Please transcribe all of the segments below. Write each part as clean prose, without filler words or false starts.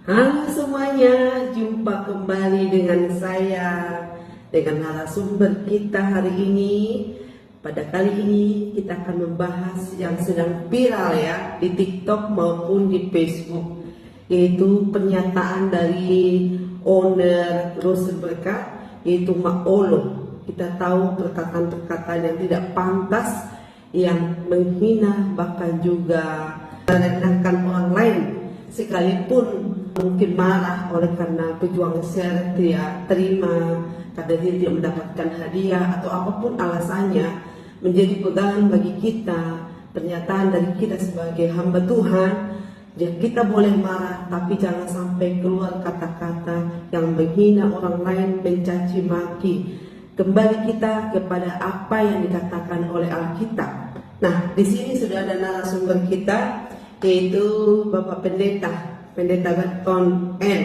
Halo semuanya, jumpa kembali dengan saya, dengan narasumber kita hari ini. Pada kali ini kita akan membahas yang sedang viral ya di TikTok maupun di Facebook, yaitu pernyataan dari owner Rusun Berkah, yaitu Mak Olo. Kita tahu perkataan-perkataan yang tidak pantas, yang menghina, bahkan juga merendahkan orang lain, sekalipun mungkin marah oleh karena pejuang share dia terima karena dia tidak mendapatkan hadiah atau apapun alasannya, menjadi pegangan bagi kita. Pernyataan dari kita sebagai hamba Tuhan, ya kita boleh marah tapi jangan sampai keluar kata-kata yang menghina orang lain, mencaci maki. Kembali kita kepada apa yang dikatakan oleh Alkitab. Nah, di sini sudah ada narasumber kita, yaitu Bapak Pendeta Berton N.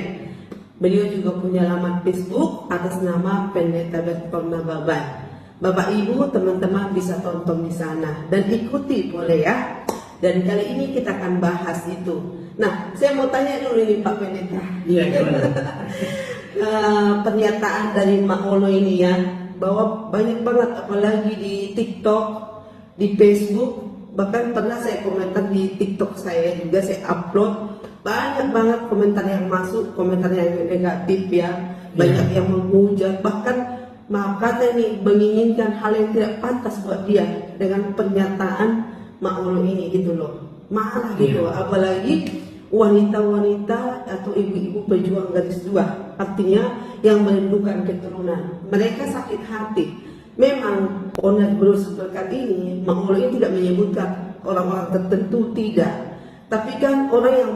Beliau juga punya laman Facebook atas nama Pendeta Berton Nababan. Bapak Ibu, teman-teman bisa tonton di sana dan ikuti boleh ya. Dan kali ini kita akan bahas itu. Nah, saya mau tanya dulu ini Pak Pendeta. Iya. Pernyataan dari Mak Olo ini ya, bahwa banyak banget apalagi di TikTok, di Facebook, bahkan pernah saya komentar di TikTok saya juga, saya upload. Banyak banget komentar yang masuk, komentar yang negatif ya, banyak yang menghujat, bahkan maaf kata nih, menginginkan hal yang tidak pantas buat dia dengan pernyataan Mak Olo ini gitu loh. Marah gitu, apalagi wanita-wanita atau ibu-ibu pejuang garis dua, artinya yang merindukan keturunan. Mereka sakit hati. Memang owner Rusun Berkah ini, Mak Olo ini tidak menyebutkan orang-orang tertentu, tidak. Tapi kan orang yang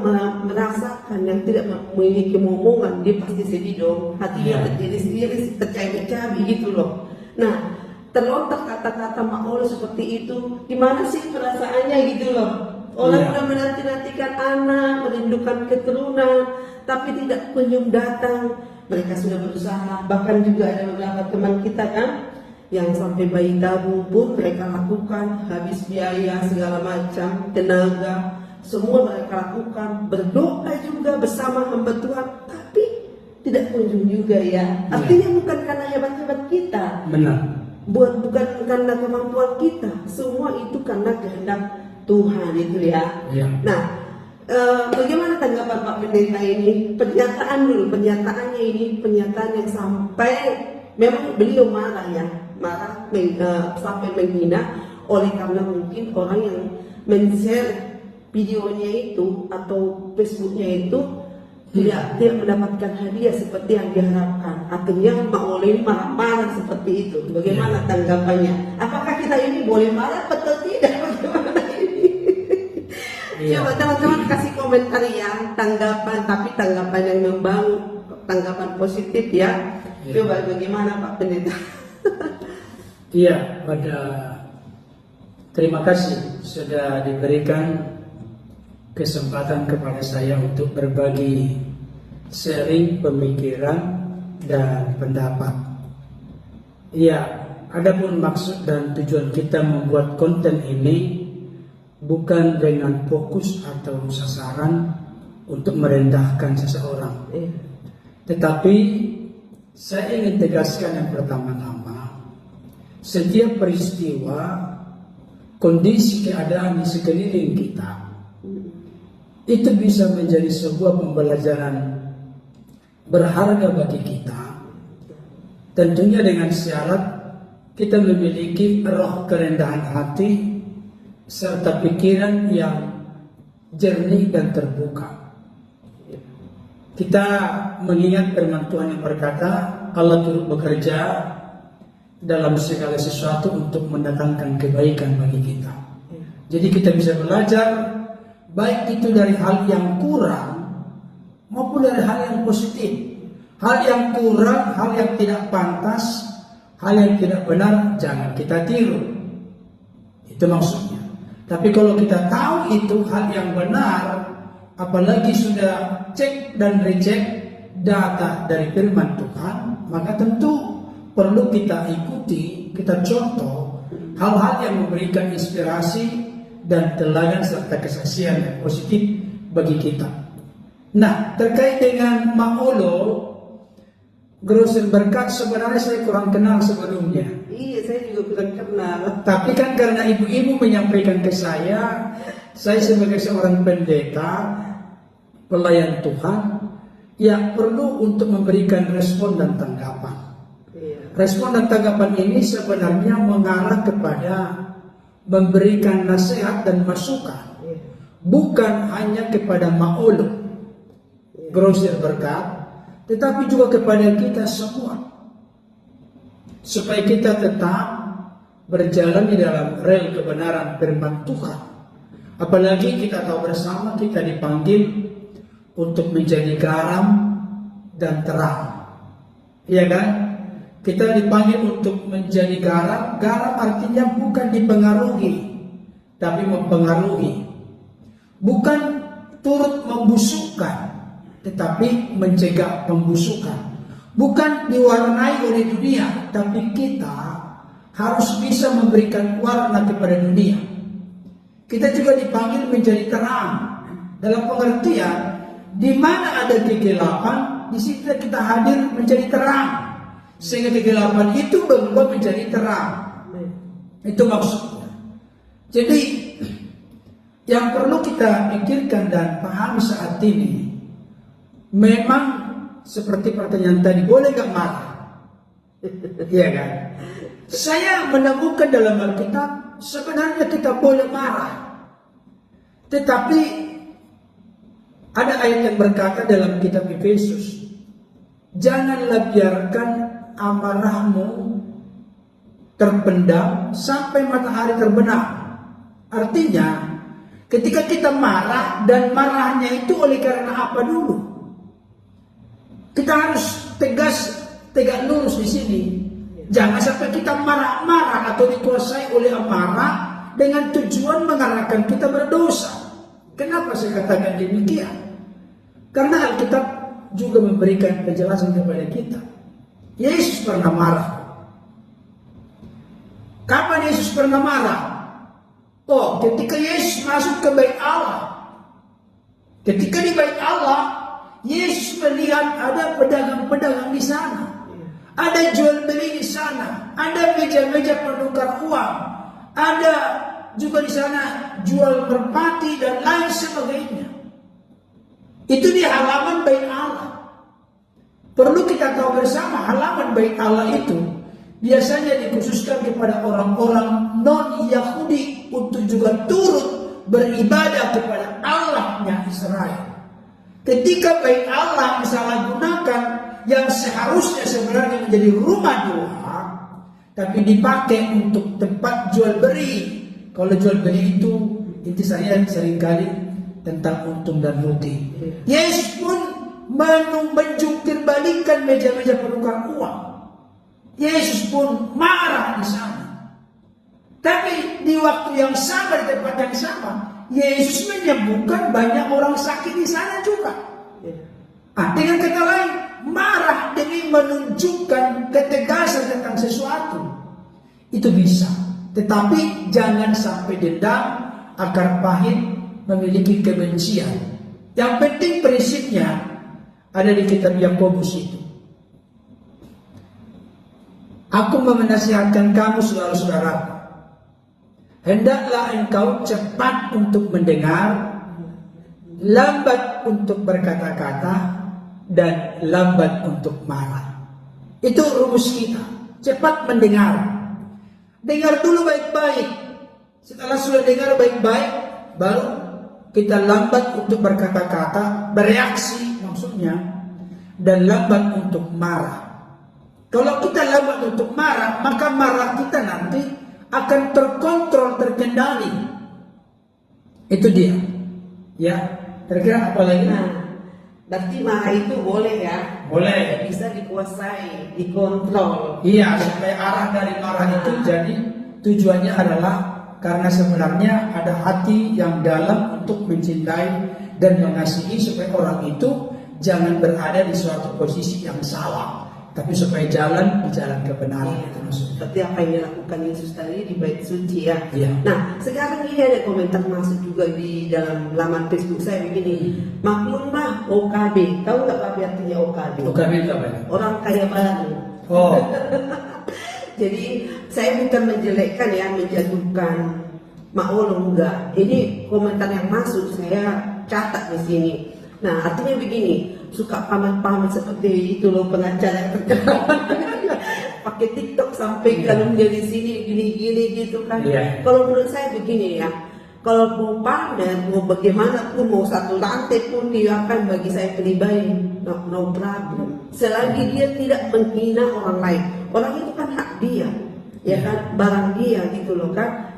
merasakan, yang tidak memiliki momongan, dia pasti sedih dong. Hatinya terjadi tercabi-cabi gitu loh. Nah, terlontar kata-kata Mak Olo seperti itu, gimana sih perasaannya gitu loh. Orang sudah menanti-nantikan anak, merindukan keturunan, tapi tidak kunjung datang. Mereka sudah berusaha, bahkan juga ada beberapa teman kita kan, yang sampai bayi tabung pun mereka lakukan, habis biaya segala macam, tenaga, semua mereka lakukan, berdoa juga bersama hamba Tuhan, tapi tidak kunjung juga ya. Artinya bukan karena hebat-hebat kita, Benar. bukan karena kemampuan kita, semua itu karena kehendak Tuhan itu ya. Nah, bagaimana tanggapan Pak Pendeta ini? Pernyataan dulu, pernyataannya ini pernyataan yang sampai memang beliau marah ya, sampai menghina oleh karena mungkin orang yang men-share videonya itu atau Facebooknya itu tidak mendapatkan hadiah seperti yang diharapkan. Artinya Mak Olo ini marah-marah seperti itu. Bagaimana tanggapannya? Apakah kita ini boleh marah atau tidak? Bagaimana ini? Coba teman-teman kasih komentar ya, tanggapan, tapi tanggapan yang membangun, tanggapan positif ya. Coba bagaimana Pak Pendeta? Iya, terima kasih sudah diberikan kesempatan kepada saya untuk berbagi sharing pemikiran dan pendapat. Iya, adapun maksud dan tujuan kita membuat konten ini bukan dengan fokus atau sasaran untuk merendahkan seseorang. Tetapi saya ingin tegaskan yang pertama-tama, setiap peristiwa, kondisi keadaan di sekeliling kita itu bisa menjadi sebuah pembelajaran berharga bagi kita. Tentunya dengan syarat kita memiliki roh kerendahan hati serta pikiran yang jernih dan terbuka. Kita mengingat firman Tuhan yang berkata, Allah turut bekerja dalam segala sesuatu untuk mendatangkan kebaikan bagi kita. Jadi kita bisa belajar, baik itu dari hal yang kurang maupun dari hal yang positif. Hal yang kurang, hal yang tidak pantas, hal yang tidak benar, jangan kita tiru. Itu maksudnya. Tapi kalau kita tahu itu hal yang benar, apalagi sudah cek dan recheck data dari firman Tuhan, maka tentu perlu kita ikuti, kita contoh hal-hal yang memberikan inspirasi dan teladan serta kesaksian yang positif bagi kita. Nah, terkait dengan Ma'olo, Grosir Berkat, sebenarnya saya kurang kenal sebelumnya. Iya, saya juga kurang kenal. Tapi kan karena ibu-ibu menyampaikan ke saya sebagai seorang pendeta, pelayan Tuhan, yang perlu untuk memberikan respon dan tanggapan. Iya. Respon dan tanggapan ini sebenarnya mengarah kepada memberikan nasihat dan masukan, Iya. bukan hanya kepada Ma'olo, Grosir Berkat, tetapi juga kepada kita semua, supaya kita tetap berjalan di dalam rel kebenaran firman Tuhan. Apalagi kita tahu bersama kita dipanggil untuk menjadi garam dan terang, iya kan? Kita dipanggil untuk menjadi garam. Garam artinya bukan dipengaruhi, tapi mempengaruhi. Bukan turut membusukkan, tetapi mencegah pembusukan. Bukan diwarnai oleh dunia, tapi kita harus bisa memberikan warna kepada dunia. Kita juga dipanggil menjadi terang, dalam pengertian di mana ada kegelapan, di situ kita hadir menjadi terang, sehingga kegelapan itu berubah menjadi terang. Itu maksudnya. Jadi yang perlu kita pikirkan dan pahami saat ini, memang seperti pertanyaan tadi, boleh gak marah? Iya kan? Saya menemukan dalam Alkitab sebenarnya kita boleh marah, tetapi ada ayat yang berkata dalam kitab Efesus, janganlah biarkan amarahmu terpendam sampai matahari terbenam. Artinya, ketika kita marah, dan marahnya itu oleh karena apa dulu? Kita harus tegak lurus di sini. Jangan sampai kita marah-marah atau dikuasai oleh amarah dengan tujuan mengarahkan kita berdosa. Kenapa saya katakan demikian? Karena Alkitab juga memberikan penjelasan kepada kita. Yesus pernah marah. Kapan Yesus pernah marah? Oh, ketika Yesus masuk ke bait Allah. Ketika di bait Allah, Yesus melihat ada pedagang-pedagang di sana. Ada jual beli di sana. Ada meja-meja penukar uang. Ada juga di sana jual merpati dan lain sebagainya. Itu di halaman bait Allah. Perlu kita tahu bersama, halaman bait Allah itu biasanya dikhususkan kepada orang-orang non-Yahudi untuk juga turut beribadah kepada Allahnya Israel. Ketika bait Allah disalahgunakan, yang seharusnya sebenarnya menjadi rumah doa, tapi dipakai untuk tempat jual beli. Kalau jual beli itu inti saya seringkali tentang untung dan rugi. Yesus pun menjungkir balikan meja-meja penukar uang. Yesus pun marah di sana. Tapi di waktu yang sama, di tempat yang sama, Yesus menyembuhkan banyak orang sakit di sana juga. Dengan kata lain, marah demi menunjukkan ketegasan tentang sesuatu. Itu bisa. Tetapi jangan sampai dendam, akar pahit, memiliki kebencian. Yang penting prinsipnya ada di kitab Yakobus itu. Aku menasihatkan kamu, saudara-saudaraku, hendaklah engkau cepat untuk mendengar, lambat untuk berkata-kata, dan lambat untuk marah. Itu rumus kita. Cepat mendengar. Dengar dulu baik-baik. Setelah sudah dengar baik-baik, baru kita lambat untuk berkata-kata, bereaksi maksudnya, dan lambat untuk marah. Kalau kita lambat untuk marah, maka marah kita nanti akan terkontrol, terkendali. Itu dia. Ya, kira-kira apa lagi? Berarti marah itu boleh ya? Boleh. Bisa dikuasai, dikontrol. Iya, supaya arah dari marah itu jadi tujuannya adalah karena sebenarnya ada hati yang dalam untuk mencintai dan mengasihi, supaya orang itu jangan berada di suatu posisi yang salah. tapi supaya jalan di jalan kebenaran. Itu maksudnya. Seperti apa yang dilakukan Yesus tadi di bait suci ya. Iya. Nah, sekarang ini ada komentar masuk juga di dalam laman Facebook saya begini. Maklumlah OKB. Tahu nggak apa artinya OKB? OKB itu apa ya? Orang kaya baru. Oh, Jadi saya bukan menjelekkan ya, menjatuhkan Mak Olo, enggak. Ini komentar yang masuk saya catat di sini. Nah, artinya begini, suka pamer-pamer seperti itu loh pengacara yang terkenal. Pakai TikTok sampai kalau dia di sini gini-gini gitu kan. Iya. Kalau menurut saya begini ya, kalau mau pamer, mau bagaimanapun, mau satu lantai pun dia akan bagi saya pribadi, no problem. Selagi dia tidak menghina orang lain, orang itu kan hak dia, ya kan, barang dia gitu loh kan.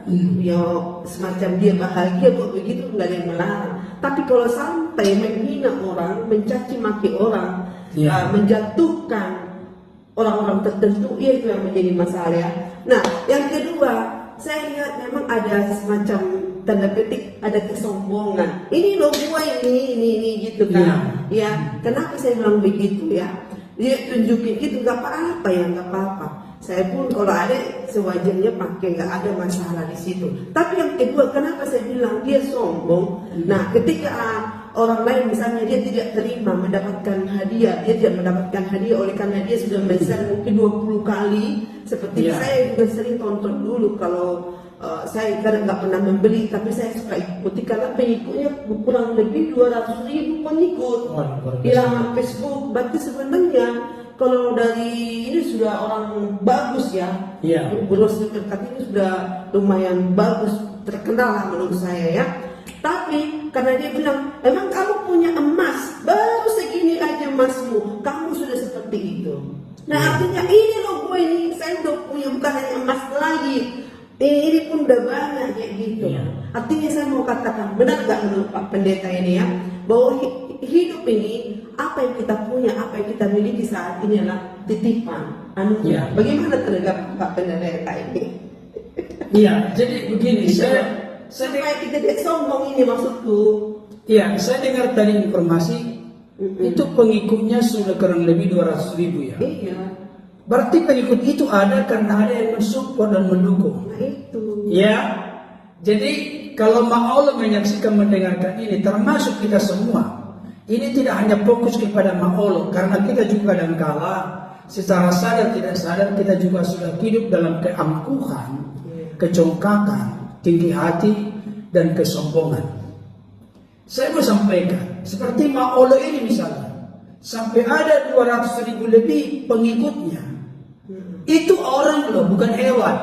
Ya semacam dia bahagia kok begitu, nggak ada yang melarang. Tapi kalau sampai menghina orang, mencaci maki orang, menjatuhkan orang-orang tertentu, ya itu yang menjadi masalah ya. Nah, yang kedua, saya lihat memang ada semacam tanda petik, ada kesombongan. Ini loh gua ini gitu kan. Ya, kenapa saya bilang begitu ya? Dia tunjukin itu nggak apa-apa ya, nggak apa-apa. Saya pun kalau ada sewajarnya pakai, nggak ada masalah di situ. Tapi yang kedua, kenapa saya bilang dia sombong? Nah, ketika orang lain misalnya dia tidak terima mendapatkan hadiah, dia tidak mendapatkan hadiah oleh karena dia sudah besar mungkin 20 kali. Seperti saya juga sering tonton dulu kalau saya kadang nggak pernah membeli, tapi saya suka ikuti karena pengikutnya kurang lebih 200.000 pengikut di laman Facebook. Berarti sebenarnya kalau dari ini sudah orang bagus ya, Boros Dekat ini sudah lumayan bagus, terkenal lah menurut saya ya. Tapi karena dia bilang, emang kamu punya emas, baru segini aja emasmu, kamu sudah seperti itu. Nah artinya ini loh gue ini, saya udah punya bukan hanya emas lagi, ini pun udah banyak kayak gitu. Artinya saya mau katakan, benar gak menurut Pak Pendeta ini ya, bahwa hidup ini apa yang kita punya, apa yang kita miliki saat ini adalah titipan anugerah. Bagaimana terhadap Pak Pendeta ini? Iya, jadi begini, supaya kita tidak sombong ini maksudku. Iya, saya dengar tadi informasi itu pengikutnya sudah kurang lebih 200.000 ya. Iya. Berarti pengikut itu ada karena ada yang mensupport dan mendukung. Nah itu. Ya, jadi kalau Allah menyaksikan mendengarkan ini, termasuk kita semua, ini tidak hanya fokus kepada Allah, karena kita juga kadangkala secara sadar tidak sadar kita juga sudah hidup dalam keangkuhan, kecongkakan, tinggi hati, dan kesombongan. Saya mau sampaikan, seperti Allah ini misalnya, sampai ada 200.000 lebih pengikutnya. Itu orang loh, bukan hewan.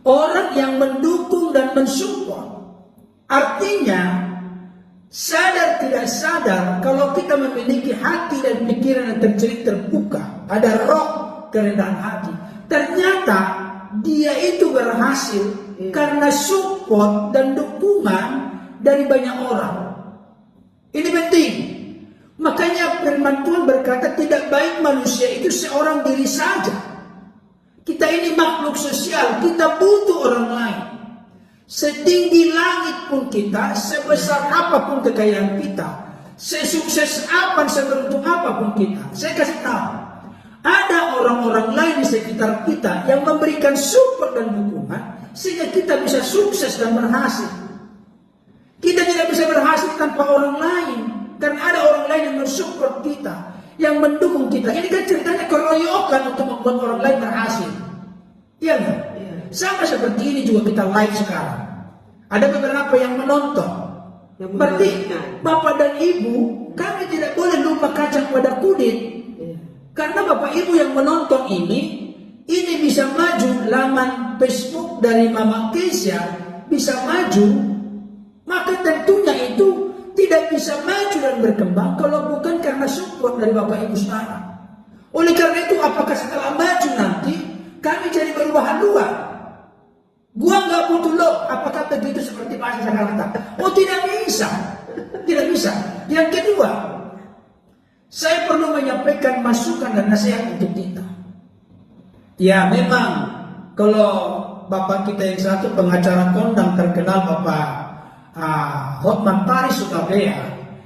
Orang yang mendukung dan mensupport. Artinya, sadar tidak sadar, kalau kita memiliki hati dan pikiran yang terbuka, ada roh kerendahan hati, ternyata dia itu berhasil karena support dan dukungan dari banyak orang. Ini penting. Makanya firman Tuhan berkata tidak baik manusia itu seorang diri saja. Kita ini makhluk sosial, kita butuh orang lain. Setinggi langit pun kita, sebesar apapun kekayaan kita, sesukses apa, seberuntung apapun kita, saya kasih tahu, ada orang-orang lain di sekitar kita yang memberikan support dan dukungan sehingga kita bisa sukses dan berhasil. Kita tidak bisa berhasil tanpa orang lain, karena ada orang lain yang mensupport kita, yang mendukung kita. Ini kan ceritanya keroyokan untuk membuat orang lain berhasil. Iya nggak? Sama seperti ini juga kita live sekarang. Ada beberapa yang menonton. Berarti Bapak dan Ibu, kami tidak boleh lupa kacang pada kulit. Karena Bapak Ibu yang menonton ini bisa maju. Laman Facebook dari Mama Keisha bisa maju. Maka tentunya itu tidak bisa maju dan berkembang kalau bukan karena support dari Bapak Ibu sekarang. Oleh karena itu, apakah setelah maju nanti kami jadi berubah haluan? Gua nggak butuh lo, apakah begitu seperti Pak sekarang? Oh tidak bisa, tidak bisa. Yang kedua, saya perlu menyampaikan masukan dan nasihat untuk kita. Ya memang kalau Bapak kita yang satu pengacara kondang terkenal Bapak Hotman Paris Surabaya,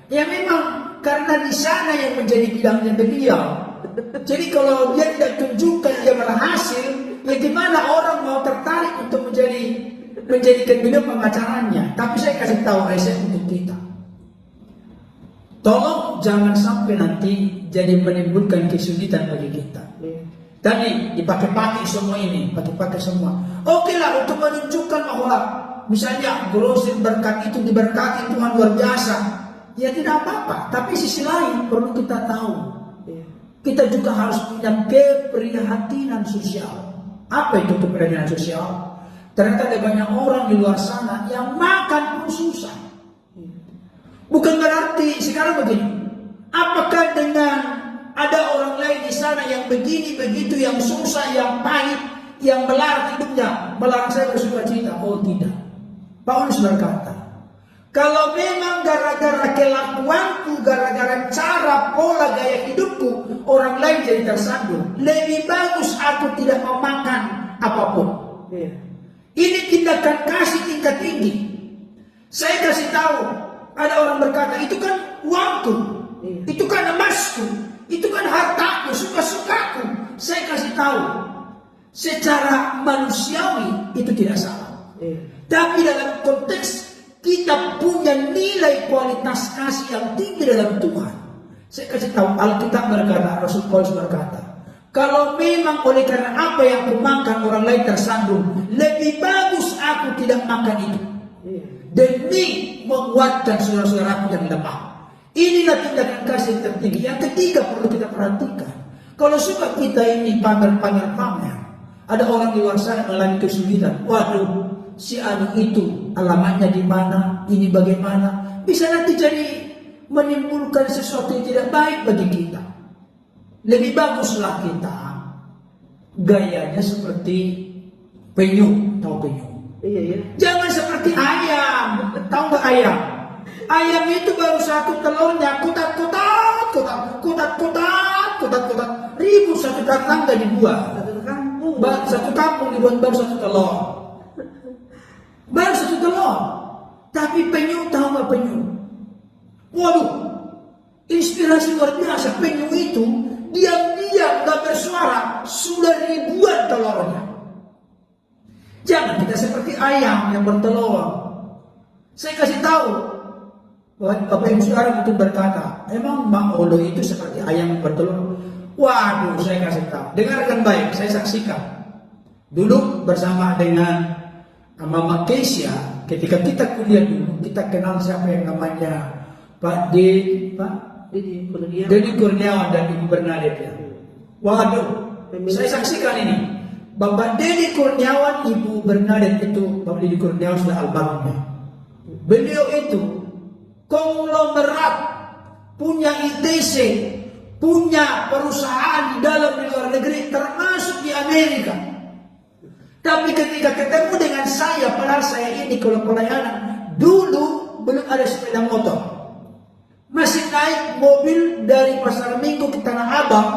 ya memang karena di sana yang menjadi bidangnya beliau, Jadi kalau dia tidak tunjukkan dia berhasil, ya gimana orang mau tertarik untuk menjadikan beliau pengacaranya? Tapi saya kasih tahu Aisyah untuk kita. Tolong jangan sampai nanti jadi menimbulkan kesulitan bagi kita. Tadi dipakai-pakai semua ini, pakai-pakai semua. Oke lah untuk menunjukkan bahwa misalnya grosir berkat itu diberkati Tuhan luar biasa. Ya tidak apa-apa. Tapi sisi lain perlu kita tahu. Kita juga harus punya keprihatinan sosial. Apa itu keprihatinan sosial? Ternyata ada banyak orang di luar sana yang makan pun susah. Bukan berarti sekarang begini. Apakah dengan ada orang lain di sana yang begini, begitu, yang susah, yang pahit, yang melarang hidupnya, melarang saya bersuka cita? Oh tidak. Paulus berkata, kalau memang gara-gara kelakuanku, gara-gara cara pola gaya hidupku, orang lain jadi tersandung, lebih bagus aku tidak mau makan apapun. Ini tindakan kasih tingkat tinggi. Saya kasih tahu, ada orang berkata, itu kan uangku, itu kan emasku, itu kan hartaku, suka-sukaku. Saya kasih tahu, secara manusiawi itu tidak salah. Tapi dalam konteks kita punya nilai kualitas kasih yang tinggi dalam Tuhan. Saya kasih tahu, Alkitab berkata, Rasul Paulus berkata, kalau memang oleh karena apa yang aku makan orang lain tersandung, lebih bagus aku tidak makan itu. Demi menguatkan saudara-saudaraku yang lemah. Inilah tindakan kasih yang tertinggi. Yang ketiga perlu kita perhatikan. Kalau suka kita ini pamer. Ada orang di luar sana mengalami kesulitan. Waduh, si anu itu alamatnya di mana, ini bagaimana. Bisa nanti jadi menimbulkan sesuatu yang tidak baik bagi kita. Lebih baguslah kita gayanya seperti penyu, tahu penyu? Iya. Jangan seperti ayam, tahu nggak ayam? Ayam itu baru satu telurnya, kutat, ribut satu kandang gak dibuat. Satu kampung dibuat baru satu telur. Baru satu telur. Tapi penyu, tahu nggak penyu? Waduh, inspirasi luar biasa. Penyu itu diam-diam gak bersuara, sudah ribuan telurnya. Jangan kita seperti ayam yang bertelur. Saya kasih tahu, Bapak Ibu sekarang itu berkata, emang Mak Olo itu seperti ayam yang bertelur? Waduh, saya kasih tahu. Dengarkan baik, saya saksikan. Dulu bersama dengan Mama Kesia, ketika kita kuliah dulu, kita kenal siapa yang namanya Pak Dedi Kurniawan dan Ibu Bernadette. Waduh, saya saksikan ini. Bapak Dedi Kurniawan, Ibu Bernadette itu, Bapak Dedi Kurniawan sudah almarhum. Beliau itu konglomerat, punya ITC, punya perusahaan di dalam di luar negeri, termasuk di Amerika. Tapi ketika ketemu dengan saya, padahal saya ini kalau pelayanan, dulu belum ada sepeda motor. Masih naik mobil dari Pasar Minggu ke Tanah Abang,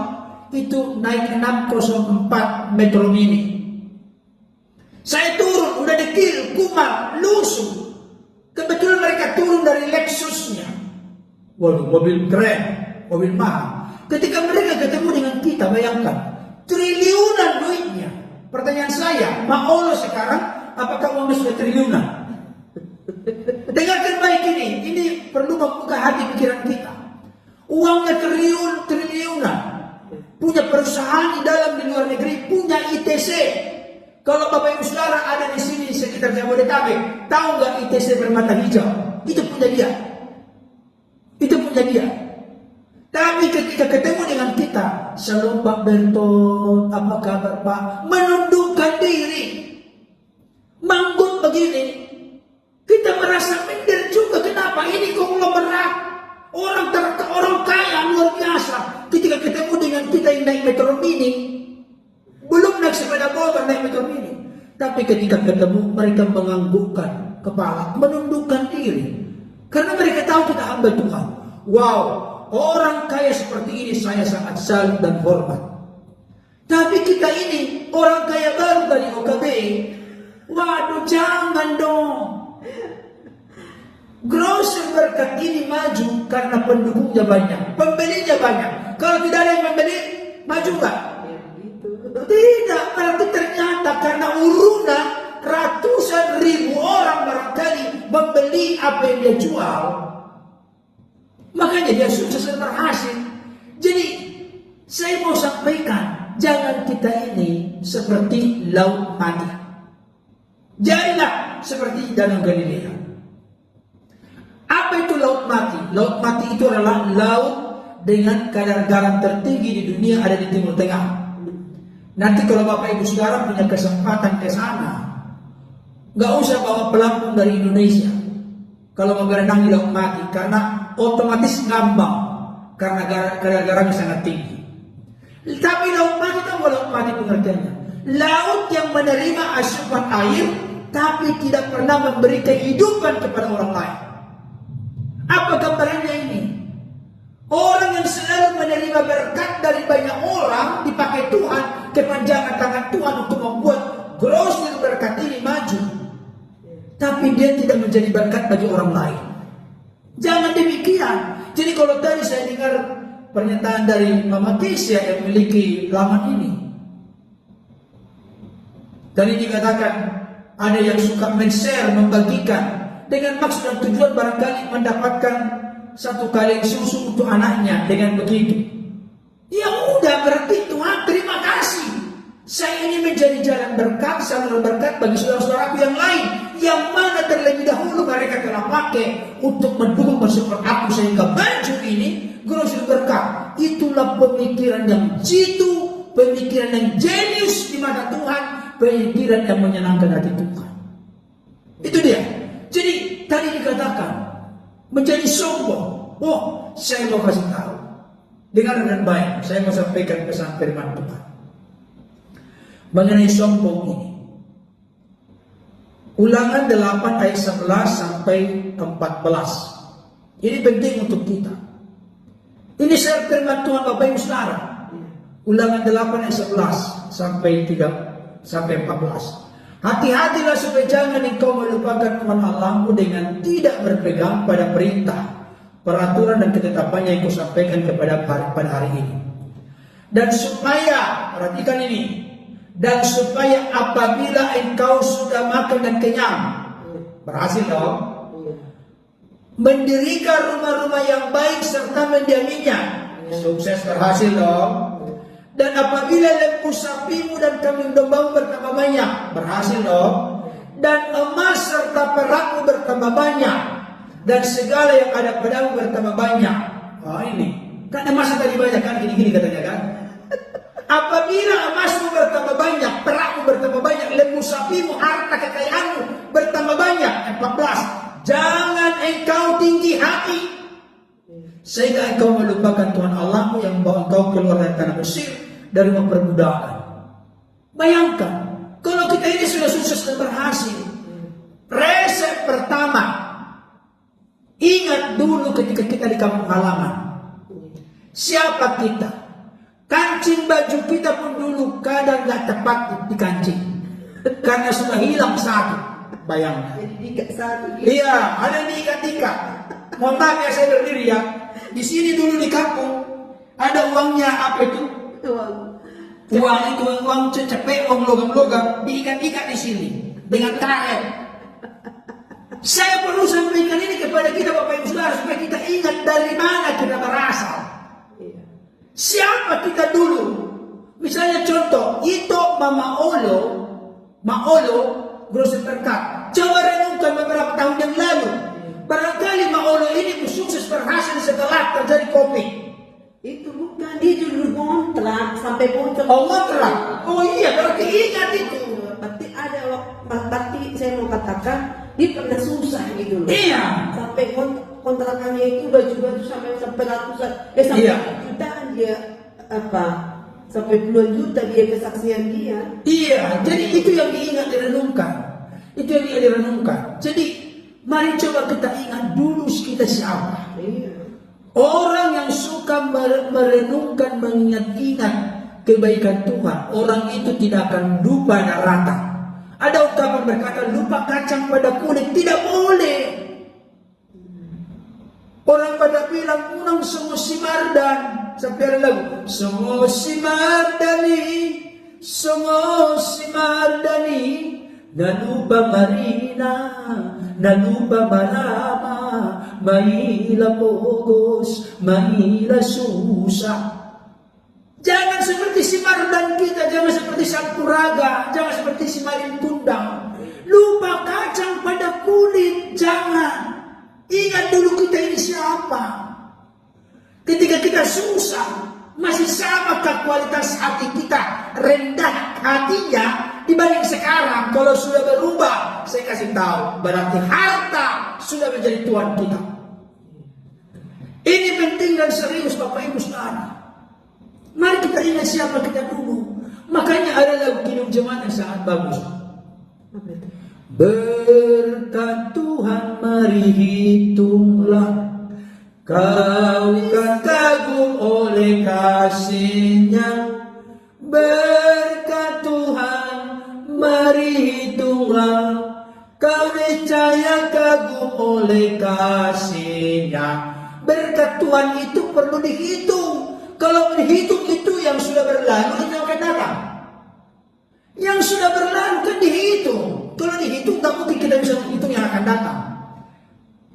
itu naik 604 Metro Mini. Saya turun, udah dekil, kumat, lusuh. Kebetulan mereka turun dari Lexusnya. Waduh, mobil keren, mobil mahal. Ketika mereka ketemu dengan kita, bayangkan, triliunan duitnya. Pertanyaan saya, Mak Olo sekarang, apakah uangnya sudah triliunan? Dengarkan baik ini perlu membuka hati pikiran kita. Uangnya triliunan. Punya perusahaan di dalam di luar negeri, punya ITC. Kalau Bapak Ibu Saudara ada di sini sekitar Jabodetabek, tahu nggak ITC bermata hijau? Itu punya dia. Itu punya dia. Tapi ketika ketemu dengan kita, selalu Pak Benton, apa kabar Pak? Menundukkan diri, manggut begini. Kita merasa minder juga. Kenapa? Ini konglomerat. Orang kaya luar biasa. Ketika ketemu dengan kita yang naik Metro Mini, belum naik sepeda motor, naik Metro Mini. Tapi ketika ketemu, mereka menganggukkan kepala, menundukkan diri. Karena mereka tahu kita hamba Tuhan. Wow, orang kaya seperti ini saya sangat salut dan hormat. Tapi kita ini, orang kaya baru dari OKB. Waduh, jangan dong. Grosir berkat ini maju karena pendukungnya banyak, pembelinya banyak. Kalau tidak ada yang membeli, Maju nggak? Ya, begitu. Tidak, berarti ternyata karena urunan ratusan ribu orang barangkali membeli apa yang dia jual, makanya dia sukses dan berhasil. Jadi saya mau sampaikan, jangan kita ini seperti laut mati. Jadilah seperti Danau Galilea. Apa itu laut mati? Laut mati itu adalah laut dengan kadar garam tertinggi di dunia ada di Timur Tengah. Nanti kalau Bapak Ibu Saudara punya kesempatan ke sana, nggak usah bawa pelampung dari Indonesia kalau mau berenang di laut mati, karena otomatis ngambang karena kadar garamnya sangat tinggi. Tapi laut mati itu bukan laut mati pengertiannya. Laut yang menerima asupan air tapi tidak pernah memberi kehidupan kepada orang lain. Apa gambarannya ini? Orang yang selalu menerima berkat dari banyak orang dipakai Tuhan, kepanjangan tangan Tuhan untuk membuat grosir berkat ini maju. Tapi dia tidak menjadi berkat bagi orang lain. Jangan demikian. Jadi kalau tadi saya dengar pernyataan dari Mama Kesia yang memiliki laman ini, tadi dikatakan ada yang suka men-share, membagikan dengan maksud dan tujuan barangkali mendapatkan satu kaleng susu untuk anaknya dengan begitu. Ya udah, berarti Tuhan terima kasih. Saya ini menjadi jalan berkat, saluran berkat bagi saudara-saudaraku yang lain, yang mana terlebih dahulu mereka telah pakai untuk mendukung mensupport aku sehingga baju ini grosir berkat. Itulah pemikiran yang jitu, pemikiran yang jenius di mata Tuhan, pemikiran yang menyenangkan hati Tuhan. Itu dia. Jadi tadi dikatakan menjadi sombong. Oh, saya mau kasih tahu. Dengar dengan baik, saya mau sampaikan pesan firman Tuhan mengenai sombong ini. Ulangan 8 ayat 11 sampai 14. Ini penting untuk kita. Ini share firman Tuhan Bapak Ibu Saudara. Ulangan 8 ayat 11 sampai 14. Hati-hatilah supaya jangan engkau melupakan Tuhan Allahmu dengan tidak berpegang pada perintah, peraturan dan ketetapannya yang kusampaikan pada hari ini. Dan supaya, perhatikan ini, dan supaya apabila engkau sudah makan dan kenyang, berhasil dong, mendirikan rumah-rumah yang baik serta mendiaminya, sukses, berhasil dong. Dan apabila lembu sapimu dan kambing dombamu bertambah banyak, berhasil dong. Dan emas serta perakmu bertambah banyak, dan segala yang ada padamu bertambah banyak. Oh ini, kan emasnya tadi banyak kan, gini-gini katanya kan. Apabila emasmu bertambah banyak, perakmu bertambah banyak, lembu sapimu, harta kekayaanmu bertambah banyak. 14. Jangan engkau tinggi hati, sehingga engkau melupakan Tuhan Allahmu yang membawa engkau keluar dari tanah Mesir, dari rumah perbudakan. Bayangkan, kalau kita ini sudah sukses dan berhasil. Resep pertama, ingat dulu ketika kita di kampung halaman, siapa kita? Kancing baju kita pun dulu kadang gak tepat di kancing, karena sudah hilang satu. Bayangkan. Jadi diikat satu. Iya, ada yang diikat-ikat. Mohon maaf ya, saya berdiri ya. Di sini dulu di kampung ada uangnya, apa itu? Uang itu uang cepet, uang logam-logam diikat-ikat di sini dengan karet. Saya perlu sampaikan ini kepada kita Bapak Ibu Saudara supaya kita ingat dari mana kita berasal. Siapa kita dulu? Misalnya contoh, itu Mama Olo, grosir berkat. Coba renungkan beberapa tahun yang lalu. Barangkali Mama Olo ini sukses berhasil setelah terjadi COVID. Itu bukan, dia dulu kontrak sampai kontrak. Oh, kontrak. Oh iya, berarti ingat itu. Berarti ada berarti saya mau katakan dia pernah susah gitu loh. Iya. Sampai kontrakannya itu baju-baju sampai ratusan, sampai Iya. jutaan dia sampai puluhan juta dia kesaksian dia. Iya, jadi itu yang diingat direnungkan. Itu yang direnungkan. Jadi mari coba kita ingat dulu kita siapa. Iya. Orang yang suka merenungkan, mengingat-ingat kebaikan Tuhan, orang itu tidak akan lupa daratan. Ada ungkapan berkata, lupa kacang pada kulit, tidak boleh. Orang pada bilang unang semua si Mardan. Sampai ada lagu. Semua si Mardani. Semua si Mardani. Nalupa Marina. Nalupa Marama. Maila Pogos. Maila Susah. Jangan seperti si Mardan kita. Jangan seperti Sampuraga. Jangan seperti si Marin Kundang. Lupa kacang pada kulit. Jangan. Ingat dulu kita ini siapa. Ketika kita susah, masih samakah kualitas hati kita rendah hatinya dibanding sekarang? Kalau sudah berubah, saya kasih tahu, berarti harta sudah menjadi tuan kita. Ini penting dan serius Bapak Ibu Saudara. Mari kita ingat siapa kita dulu. Makanya ada lagu Kidung Jemaat yang sangat bagus. Berkat Tuhan mari hitunglah, kau kan kagum oleh kasih-Nya. Berkat Tuhan mari hitunglah, kau niscaya kagum oleh kasih-Nya. Berkat Tuhan itu perlu dihitung. Kalau dihitung itu yang sudah berlalu, yang akan datang. Yang sudah berlalu kan dihitung. Kalau dihitung, tak mungkin kita bisa menghitung yang akan datang.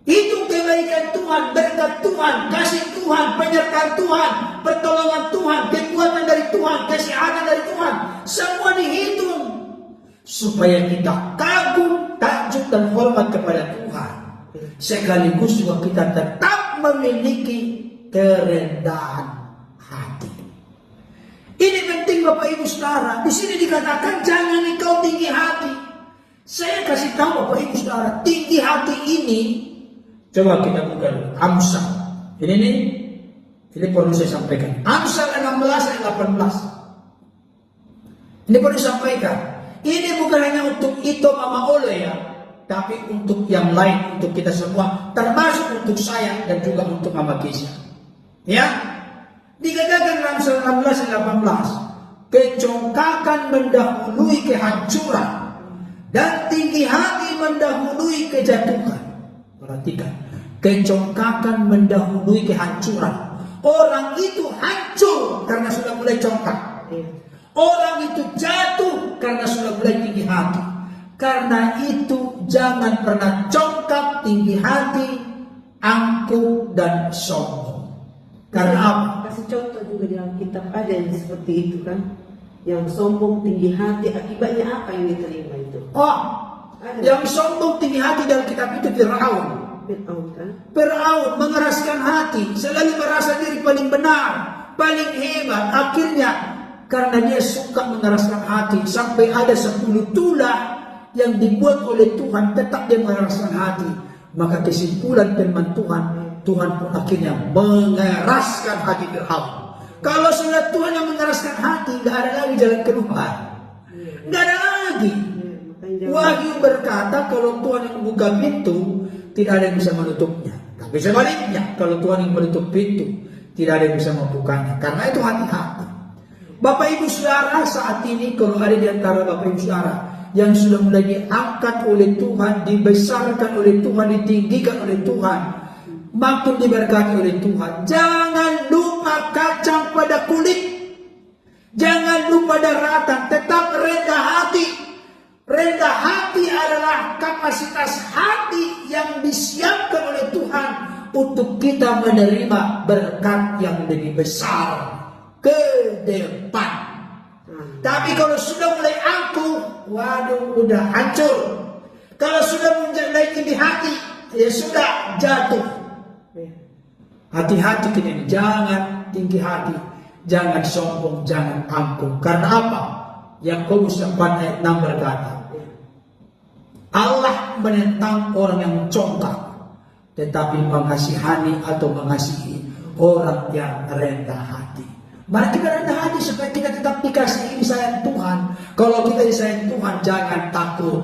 Hitung kebaikan Tuhan, berkat Tuhan, kasih Tuhan, penyertaan Tuhan, pertolongan Tuhan, kekuatan dari Tuhan, kesehatan dari Tuhan. Semua dihitung. Supaya kita kagum, takjub, dan hormat kepada Tuhan. Sekaligus juga kita tetap memiliki kerendahan hati. Ini penting Bapak Ibu Saudara. Di sini dikatakan jangan engkau tinggi hati. Saya kasih tahu Bapak Ibu Saudara, tinggi hati ini, coba kita buka dulu. Amsal. Ini perlu saya sampaikan. Amsal 16 ayat 18. Ini perlu disampaikan. Ini bukan hanya untuk Ito Mama Ole ya, tapi untuk yang lain, untuk kita semua, termasuk untuk saya dan juga untuk Mama Keisha. Ya, dikatakan Amsal 16 ayat 18, kecongkakan mendahului kehancuran dan tinggi hati mendahului kejatuhan. Perhatikan, kecongkakan mendahului kehancuran. Orang itu hancur karena sudah mulai congkak. Orang itu jatuh karena sudah mulai tinggi hati. Karena itu jangan pernah congkak, tinggi hati, angkuh dan sombong. Karena apa? Kasih contoh juga di Alkitab ada yang seperti itu kan. Yang sombong tinggi hati, akibatnya apa yang diterima itu? Oh, yang sombong tinggi hati dalam kitab itu Firaun. Firaun mengeraskan hati, selalu merasa diri paling benar, paling hebat. Akhirnya karena dia suka mengeraskan hati, sampai ada 10 tulah yang dibuat oleh Tuhan, tetap dia mengeraskan hati. Maka kesimpulan firman Tuhan, Tuhan pun akhirnya mengeraskan hati Firaun. Kalau sudah Tuhan yang mengeraskan hati, nggak ada lagi jalan keluar, nggak ada lagi. Wahyu berkata kalau Tuhan yang membuka pintu, tidak ada yang bisa menutupnya. Tapi sebaliknya, kalau Tuhan yang menutup pintu, tidak ada yang bisa membukanya. Karena itu hati-hati. Bapak Ibu Saudara, saat ini kalau ada di antara Bapak Ibu Saudara yang sudah mulai diangkat oleh Tuhan, dibesarkan oleh Tuhan, ditinggikan oleh Tuhan, makin diberkati oleh Tuhan, jangan lupa kacang pada kulit, jangan lupa daratan, tetap rendah hati. Rendah hati adalah kapasitas hati yang disiapkan oleh Tuhan untuk kita menerima berkat yang lebih besar ke depan. Tapi kalau sudah mulai angkuh, waduh, udah hancur. Kalau sudah mulai tinggi hati, ya sudah jatuh. Hati-hati kini, jangan tinggi hati, jangan sombong, jangan angkuh. Karena apa? Yakobus 4 ayat 6 berkata, Allah menentang orang yang congkak, tetapi mengasihani atau mengasihi orang yang rendah hati. Mari kita rendah hati supaya kita tetap dikasihi disayang Tuhan. Kalau kita disayang Tuhan, jangan takut.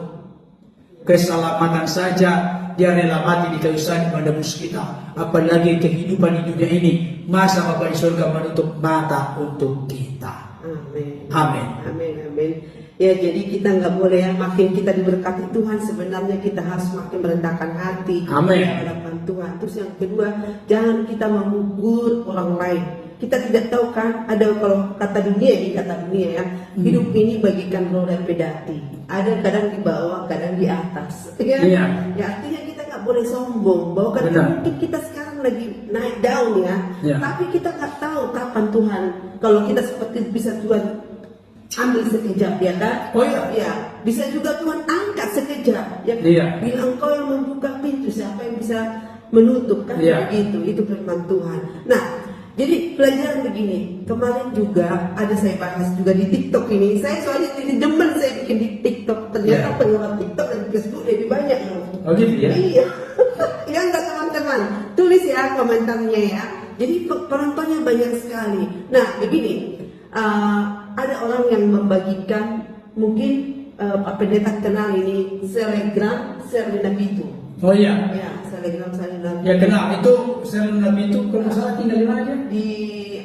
Keselamatan saja dia rela mati di kayu salib menebus kita. Apalagi kehidupan di dunia ini, masa Bapa di surga menutup mata untuk kita. Amin. Amin. Amin. Amin. Ya, jadi kita nggak boleh ya, makin kita diberkati Tuhan, sebenarnya kita harus makin merendahkan hati di Amin. hadapan Tuhan. Terus yang kedua, jangan kita mengukur orang lain. Kita tidak tahu kan, ada kalau kata dunia ya, hidup ini bagikan roda pedati. Ada kadang di bawah, kadang di atas. Ya, Iya. ya artinya kita nggak boleh sombong. Bahwa kan Benar. mungkin kita sekarang lagi naik daun ya, Iya. tapi kita nggak tahu kapan Tuhan. Kalau kita seperti bisa Tuhan ambil sekejap, ya kan? Oh iya. Ya, bisa juga Tuhan angkat sekejap. Ya, Iya. bila engkau yang membuka pintu, siapa yang bisa menutup kan? Iya. Begitu, itu firman Tuhan. Nah, jadi pelajaran begini. Kemarin juga ada saya bahas juga di TikTok ini. Saya soalnya ini demen saya bikin di TikTok. Ternyata Iya. penggemar TikTok dan Facebook lebih banyak loh. Oh gitu ya? Iya. Ya enggak teman-teman. Tulis ya komentarnya ya. Jadi penontonnya banyak sekali. Nah, begini. Ada orang yang membagikan mungkin Pak Pendeta kenal ini Selebgram Serlina Pitu. Oh iya. Ya, Selebgram Serlina Pitu. Ya kenal, itu Serena itu kalau nggak salah tinggal di mana aja? Di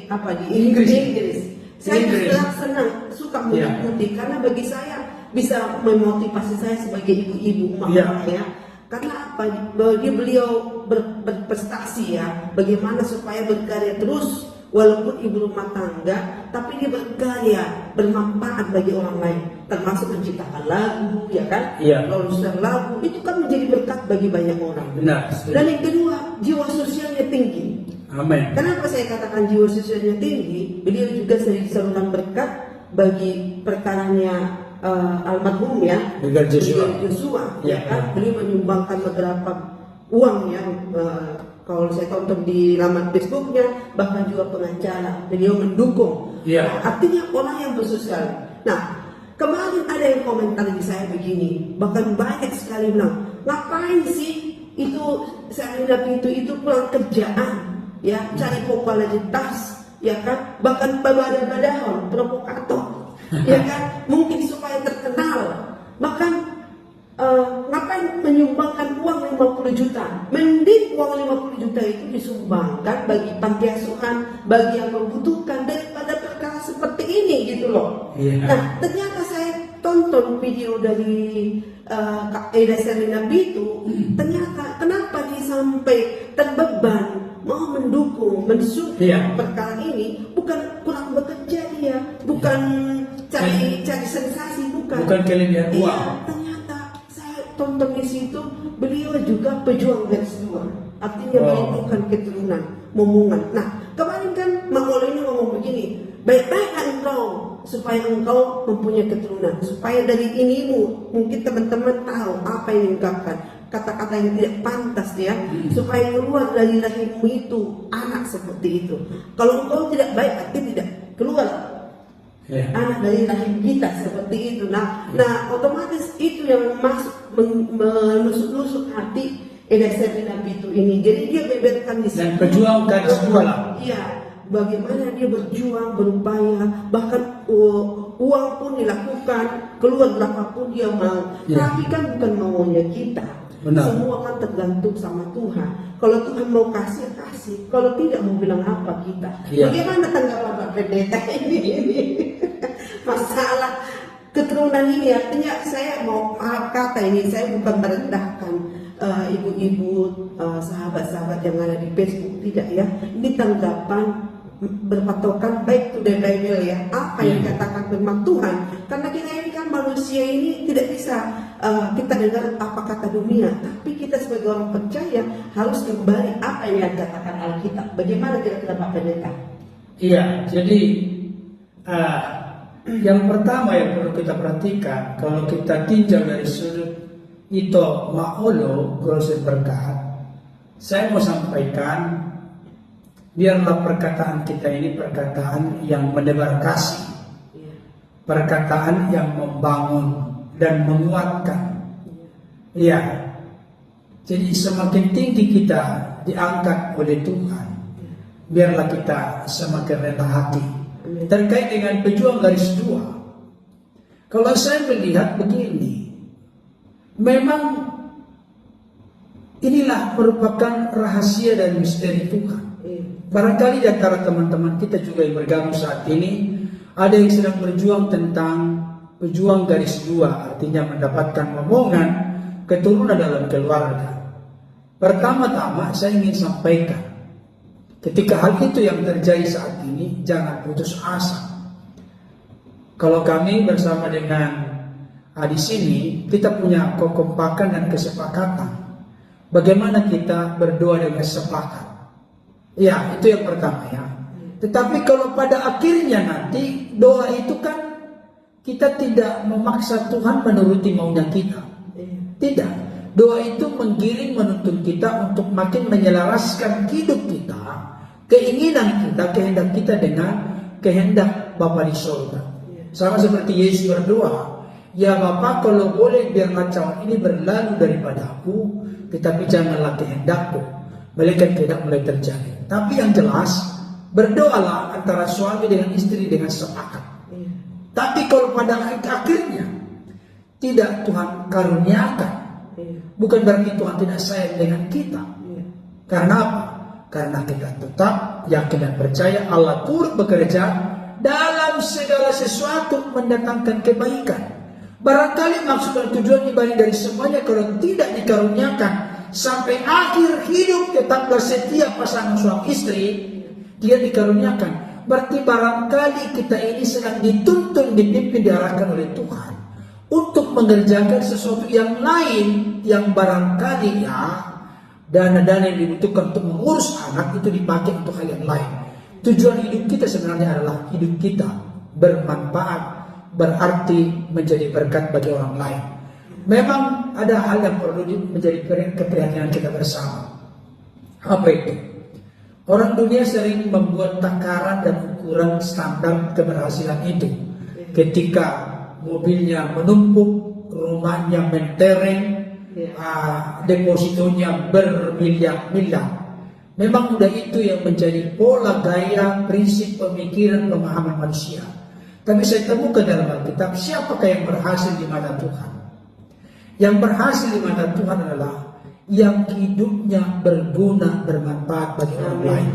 apa di Inggris. Inggris. Saya Inggris. juga senang suka mengikuti karena bagi saya bisa memotivasi saya sebagai ibu-ibu mama ya. Karena apa? Beliau berprestasi ya. Bagaimana supaya berkarya terus walaupun ibu rumah tangga, tapi dia berkarya, bermanfaat bagi orang lain, termasuk menciptakan lagu, ya kan? Iya. Produser lagu itu kan menjadi berkat bagi banyak orang. Benar. Dan yang kedua, jiwa sosialnya tinggi. Amin. Kenapa saya katakan jiwa sosialnya tinggi? Beliau juga jadi saluran berkat bagi perkaranya almarhum ya, Brigadir Joshua. Brigadir Joshua, Ya. ya kan? Beliau menyumbangkan beberapa uang ya. Kalau saya tonton di laman Facebooknya, bahkan juga pengacara, beliau mendukung. Iya. Nah, artinya orang yang bersosial. Nah, kemarin ada yang komentar di saya begini, bahkan banyak sekali bilang, ngapain sih itu Serlina Pitu itu pulang kerjaan, ya cari popularitas, ya kan? Bahkan badahon, provokator, ya kan? Mungkin supaya terkenal, bahkan ngapain menyumbangkan uang 50 juta? Mending uang 50 juta itu disumbangkan bagi panti asuhan, bagi yang membutuhkan daripada perkara seperti ini gitu loh. Iya. Nah, ternyata saya tonton video dari Kak Eda Serlina Pitu, ternyata kenapa dia sampai terbeban mau mendukung, mensupport Iya. perkara ini, bukan kurang bekerja dia, bukan cari sensasi, bukan. Bukan kelebihan Iya, uang. ternyata saya tonton di situ beliau juga pejuang garis dua, artinya Oh. merindukan keturunan, momongan. Nah, kemarin kan Mak Olo ini ngomong begini, baik-baiklah engkau supaya engkau mempunyai keturunan, supaya dari inimu mungkin teman-teman tahu apa yang diungkapkan, kata-kata yang tidak pantas ya, supaya keluar dari rahimmu itu anak seperti itu. Kalau engkau tidak baik, arti tidak keluar Ya. anak dari rahim kita seperti itu. Nah, otomatis itu yang masuk menusuk-nusuk hati Eda Serlina Pitu ini. Jadi dia beberkan di Dan situ. pejuang garis dua lah. Iya, bagaimana dia berjuang, berupaya, bahkan uang pun dilakukan, keluar berapapun dia mau. Ya. Tapi kan bukan maunya kita. Benar. Semua kan tergantung sama Tuhan. Kalau Tuhan mau kasih, kasih. Kalau tidak mau bilang apa kita. Ya. Bagaimana tanggapan Pak Pendeta ini? Masalah keturunan ini, artinya saya mau maaf kata ini, saya bukan merendahkan ibu-ibu, sahabat-sahabat yang ada di Facebook, tidak ya. Ini tanggapan berpatokan baik to the Bible ya, apa yang dikatakan firman Tuhan. Karena kita ini kan manusia ini tidak bisa kita dengar apa kata dunia, tapi kita sebagai orang percaya harus kembali apa yang dikatakan Alkitab. Bagaimana kira-kira Pak Pendeta? Iya, jadi yang pertama yang perlu kita perhatikan, kalau kita tinjau dari sudut itu Mak Olo proses berkat, saya mau sampaikan, biarlah perkataan kita ini perkataan yang menebar kasih, perkataan yang membangun dan menguatkan. Iya, jadi semakin tinggi kita diangkat oleh Tuhan, biarlah kita semakin rendah hati. Terkait dengan pejuang garis dua, kalau saya melihat begini, memang inilah merupakan rahasia dan misteri Tuhan. Barangkali di antara teman-teman kita juga yang bergabung saat ini, ada yang sedang berjuang tentang pejuang garis 2, artinya mendapatkan momongan keturunan dalam keluarga. Pertama-tama saya ingin sampaikan, ketika hal itu yang terjadi saat ini, jangan putus asa. Kalau kami bersama dengan di sini, kita punya kekompakan dan kesepakatan. Bagaimana kita berdoa dengan sepakat. Ya, itu yang pertama ya. Tetapi kalau pada akhirnya nanti doa itu kan kita tidak memaksa Tuhan menuruti maunya kita. Tidak. Doa itu menggiring menuntun kita untuk makin menyelaraskan hidup kita, keinginan kita, kehendak kita dengan kehendak Bapa di surga. Sama seperti Yesus berdoa, ya Bapa, kalau boleh biarlah cawan ini berlalu daripadaku, tetapi janganlah kehendakku, melainkan kehendak mulai terjadi. Tapi yang jelas, berdoalah antara suami dengan istri dengan sepakat. Tapi kalau pada akhirnya tidak Tuhan karuniakan, bukan berarti Tuhan tidak sayang dengan kita. Karena apa? Karena kita tetap yakin dan percaya Allah turut bekerja dalam segala sesuatu mendatangkan kebaikan. Barangkali maksud dan tujuan dibalik dari semuanya kalau tidak dikaruniakan sampai akhir hidup tetaplah setia pasangan suami istri, dia dikaruniakan. Berarti barangkali kita ini sedang dituntun, dipimpin, diarahkan oleh Tuhan untuk mengerjakan sesuatu yang lain yang barangkali ya dana-dana yang dibutuhkan untuk mengurus anak itu dipakai untuk hal yang lain. Tujuan hidup kita sebenarnya adalah hidup kita bermanfaat, berarti menjadi berkat bagi orang lain. Memang ada hal yang perlu menjadi keprihatinan kita bersama. Apa itu? Orang dunia sering membuat takaran dan ukuran standar keberhasilan itu. Ketika mobilnya menumpuk, rumahnya mentereng, depositonya bermiliar-miliar. Memang udah itu yang menjadi pola gaya, prinsip pemikiran, pemahaman manusia. Tapi saya temukan dalam Alkitab, siapakah yang berhasil di mata Tuhan? Yang berhasil di mata Tuhan adalah yang hidupnya berguna, bermanfaat bagi orang lain.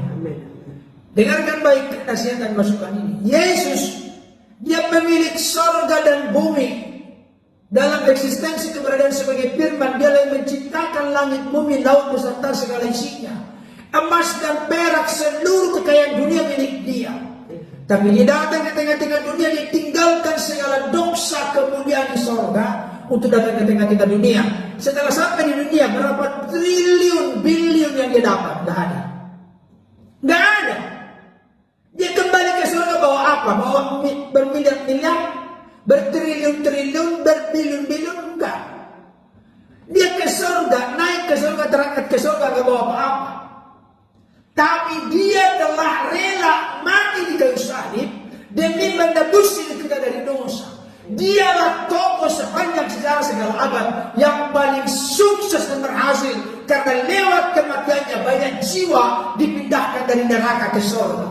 Dengarkan baik nasihat dan masukan ini. Yesus, dia pemilik surga dan bumi. Dalam eksistensi keberadaan sebagai firman, dia yang menciptakan langit, bumi, laut beserta segala isinya. Emas dan perak, seluruh kekayaan dunia milik dia. Tapi dia datang ke tengah-tengah dunia, ditinggalkan segala dosa kemuliaan di surga untuk datang ke tengah-tengah dunia. Setelah sampai di dunia, berapa triliun, biliun yang dia dapat? Tidak ada. Tidak ada. Dia kembali ke surga bawa apa? Bawa bermiliar-miliar, bertriliun-triliun, berbiliun-biliun? Enggak. Dia ke surga, naik ke surga, terangkat ke surga, enggak bawa apa-apa. Tapi dia telah rela mati di kayu salib demi menebus kita dari dosa. Dialah tokoh sepanjang sejarah segala abad yang paling sukses dan berhasil, karena lewat kematiannya banyak jiwa dipindahkan dari neraka ke surga.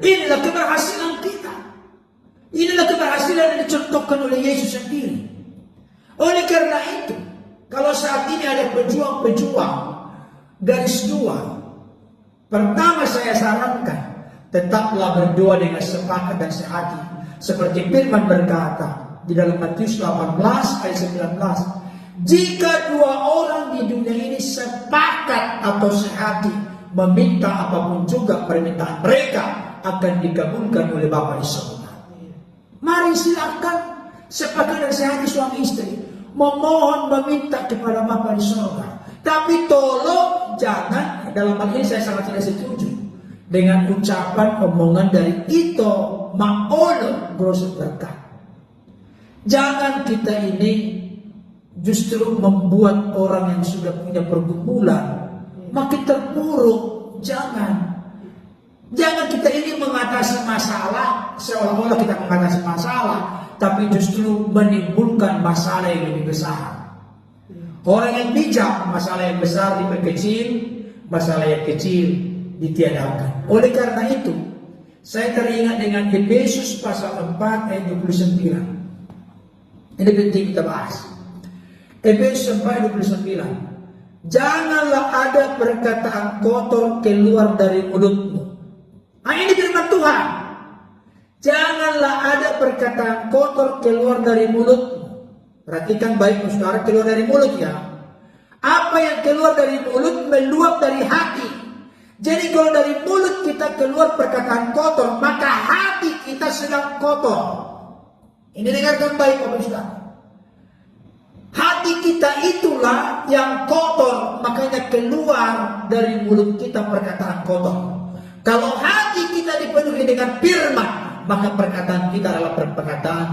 Inilah keberhasilan kita. Inilah keberhasilan yang dicontohkan oleh Yesus sendiri. Oleh karena itu, kalau saat ini ada pejuang-pejuang garis 2, pertama saya sarankan, tetaplah berdoa dengan sepakat dan sehati. Seperti firman berkata di dalam Matius 18 ayat 19. Jika 2 orang di dunia ini sepakat atau sehati meminta apapun juga permintaan mereka akan dikabulkan oleh Bapa di surga. Mari silakan sepakat dan sehati suami istri memohon meminta kepada Bapa di surga. Tapi tolong jangan, dalam hal ini saya sangat tidak setuju dengan ucapan omongan dari Ito Maolo Grosset Berkat. Jangan kita ini justru membuat orang yang sudah punya pergumulan makin terpuruk. Jangan kita ini mengatasi masalah seolah-olah kita mengatasi masalah, tapi justru menimbulkan masalah yang lebih besar. Orang yang bijak, masalah yang besar diperkecil, masalah yang kecil ditiadakan. Oleh karena itu, saya teringat dengan Efesus pasal 4 ayat 29. Ini penting kita bahas. Efesus 4 ayat 29. Janganlah ada perkataan kotor keluar dari mulutmu. Ini firman Tuhan. Janganlah ada perkataan kotor keluar dari mulutmu. Perhatikan baik saudara, keluar dari mulut ya. Apa yang keluar dari mulut meluap dari hati. Jadi kalau dari mulut kita keluar perkataan kotor, maka hati kita sedang kotor. Ini dengarkan baik Bapak Saudara. Hati kita itulah yang kotor, makanya keluar dari mulut kita perkataan kotor. Kalau hati kita dipenuhi dengan firman, maka perkataan kita adalah perkataan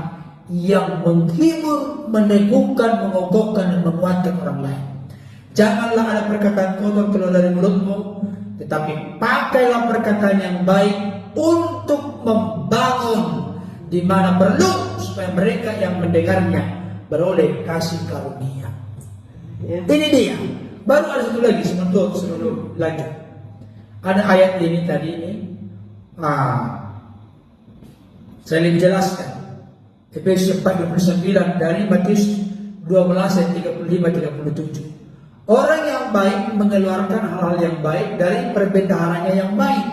yang menghibur, meneguhkan, mengokohkan, dan menguatkan orang lain. Janganlah ada perkataan kotor keluar dari mulutmu, tetapi pakailah perkataan yang baik untuk membangun di mana perlu, supaya mereka yang mendengarnya beroleh kasih karunia. Ya. Ini dia. Baru ada satu lagi sebelum lanjut. Ada ayat ini tadi ini. Saya ingin jelaskan. Efesus 4:29 dari Matius 12 ayat 35-37. Orang yang baik mengeluarkan hal-hal yang baik dari perbendaharanya yang baik.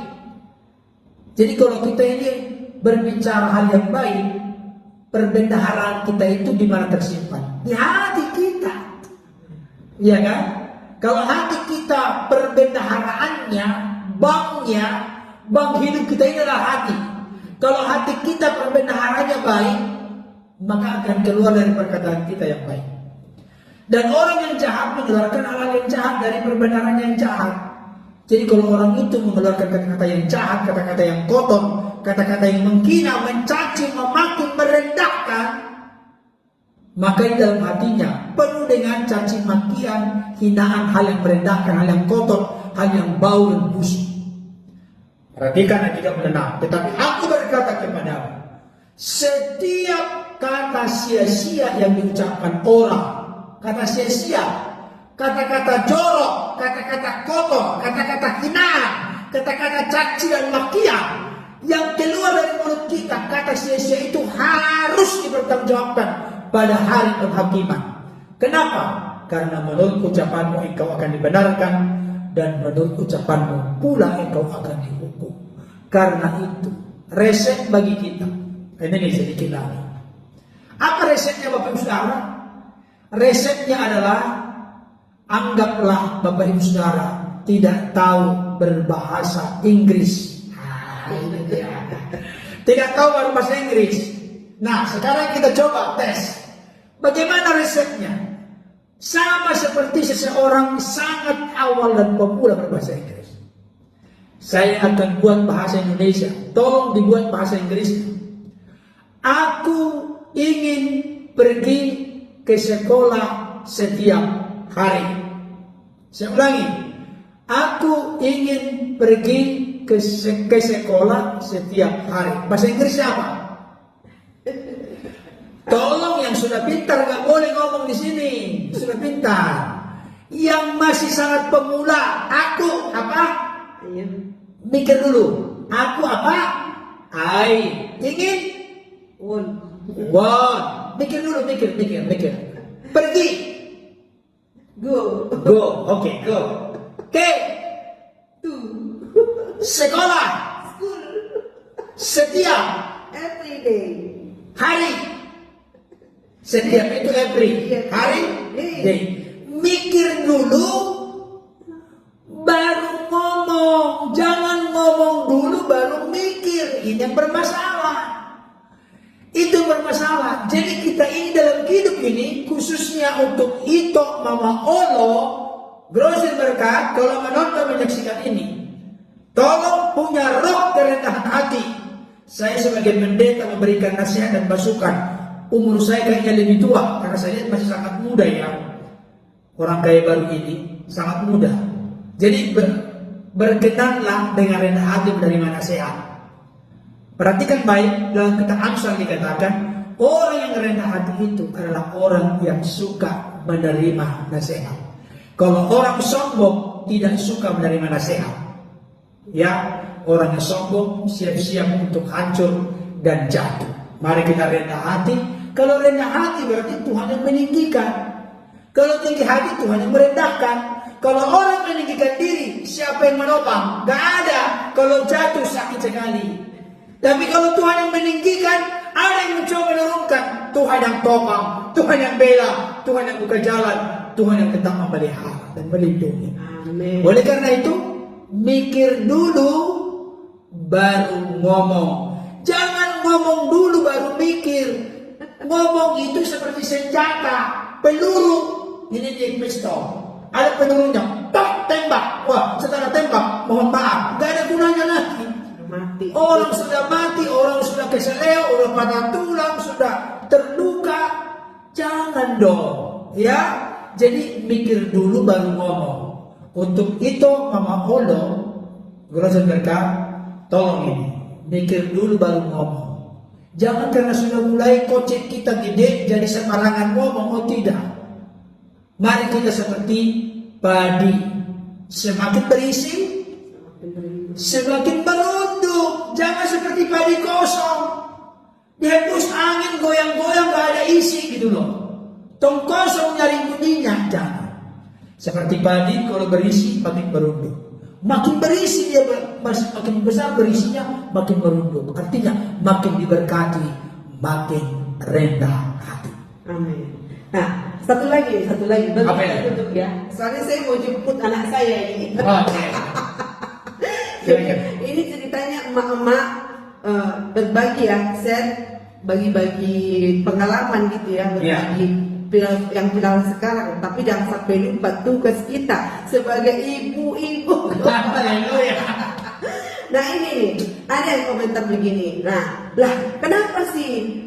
Jadi kalau kita ini berbicara hal yang baik, perbendaharaan kita itu di mana tersimpan? Di hati kita. Iya kan? Kalau hati kita perbendaharaannya, banknya, bank hidup kita ini adalah hati. Kalau hati kita perbendaharaannya baik, maka akan keluar dari perkataan kita yang baik. Dan orang yang jahat mengeluarkan hal-hal yang jahat dari perbendaharaan yang jahat. Jadi kalau orang itu mengeluarkan kata-kata yang jahat, kata-kata yang kotor, kata-kata yang menghina, mencaci, memaki, merendahkan, maka di dalam hatinya penuh dengan caci makian, hinaan, hal yang merendahkan, hal yang kotor, hal yang bau dan busuk. Perhatikan dan tidak menenang. Tetapi aku berkata kepadamu, setiap kata sia-sia yang diucapkan orang, kata sia-sia, kata-kata jorok, kata-kata kotor, kata-kata hinaan, kata-kata caci dan makian yang keluar dari mulut kita, kata sia-sia itu harus dipertanggungjawabkan pada hari penghakiman. Kenapa? Karena menurut ucapanmu engkau akan dibenarkan, dan menurut ucapanmu pula engkau akan dihukum. Karena itu resep bagi kita. Ini sedikit lagi. Apa resepnya Bapak Ibu Saudara? Resepnya adalah, anggaplah Bapak Ibu Saudara tidak tahu berbahasa Inggris. Tidak tahu berbahasa Inggris. Nah, sekarang kita coba tes. Bagaimana resepnya? Sama seperti seseorang sangat awal dan pemula berbahasa Inggris. Saya akan buat bahasa Indonesia. Tolong dibuat bahasa Inggris. Aku ingin pergi ke sekolah setiap hari. Saya ulangi. Aku ingin pergi ke sekolah setiap hari. Bahasa Inggrisnya apa? Tolong yang sudah pintar nggak boleh ngomong di sini. Sudah pintar. Yang masih sangat pemula, aku apa? Iya. Mikir dulu. Aku apa? Ingin. One. Mikir dulu, mikir. Pergi. Go. Oke, go. Ke. To. Sekolah. School. Setiap Every day. hari. Setiap itu every. Hari. Day. Mikir dulu, baru ngomong. Jangan ngomong dulu baru mikir. Ini yang bermasalah. Itu bermasalah. Jadi kita ini dalam hidup ini, khususnya untuk Ito, Mama Olo, Grosir Berkat, kalau menonton menyaksikan ini, tolong punya roh kerendahan hati. Saya sebagai pendeta memberikan nasihat dan masukan. Umur saya kayaknya lebih tua, karena saya masih sangat muda ya. Orang kaya baru ini sangat muda. Jadi berkenanlah dengan rendah hati menerima nasihat. Perhatikan baik, dalam kitab Amsal dikatakan, orang yang rendah hati itu adalah orang yang suka menerima nasihat. Kalau orang sombong tidak suka menerima nasihat, ya, orang yang sombong siap-siap untuk hancur dan jatuh. Mari kita rendah hati. Kalau rendah hati berarti Tuhan yang meninggikan. Kalau tinggi hati Tuhan yang merendahkan. Kalau orang meninggikan diri, siapa yang menopang? Gak ada. Kalau jatuh sakit sekali. Tapi kalau Tuhan yang meninggikan, ada yang mencoba menurunkan. Tuhan yang topang, Tuhan yang bela, Tuhan yang buka jalan, Tuhan yang tetap memelihara dan melindungi. Amin. Oleh karena itu, mikir dulu baru ngomong. Jangan ngomong dulu baru mikir. Ngomong itu seperti senjata, peluru. Ini dia pistol. Ada pelurunya, tak tembak. Wah, setelah tembak, mohon maaf, gak ada gunanya lagi. Mati. Orang sudah mati, orang sudah keseleo, orang patah tulang, sudah terluka. Jangan dong, ya. Jadi mikir dulu baru ngomong. Untuk itu Mama Olo, Gereja Berkat, tolong ini, mikir dulu baru ngomong. Jangan karena sudah mulai kocek kita gede, jadi sembarangan ngomong. Oh tidak. Mari kita seperti padi, semakin berisi, semakin merunduk. Jangan seperti padi kosong, dihembus angin goyang-goyang gak ada isi gitu loh. Tong kosong nyari bunyinya. Jangan. Seperti padi kalau berisi makin merunduk. Makin berisi dia makin besar berisinya, makin merunduk. Artinya makin diberkati, makin rendah hati. Amin. Nah, satu lagi bagi Apa ya? tutup ya. Soalnya saya mau jemput anak saya ini. Ini ceritanya emak-emak berbagi ya, share bagi-bagi pengalaman gitu ya, berbagi yang viral sekarang. Tapi jangan sampai lupa tugas kita sebagai ibu-ibu. Nah ini nih, ada yang komentar begini. Nah, lah kenapa sih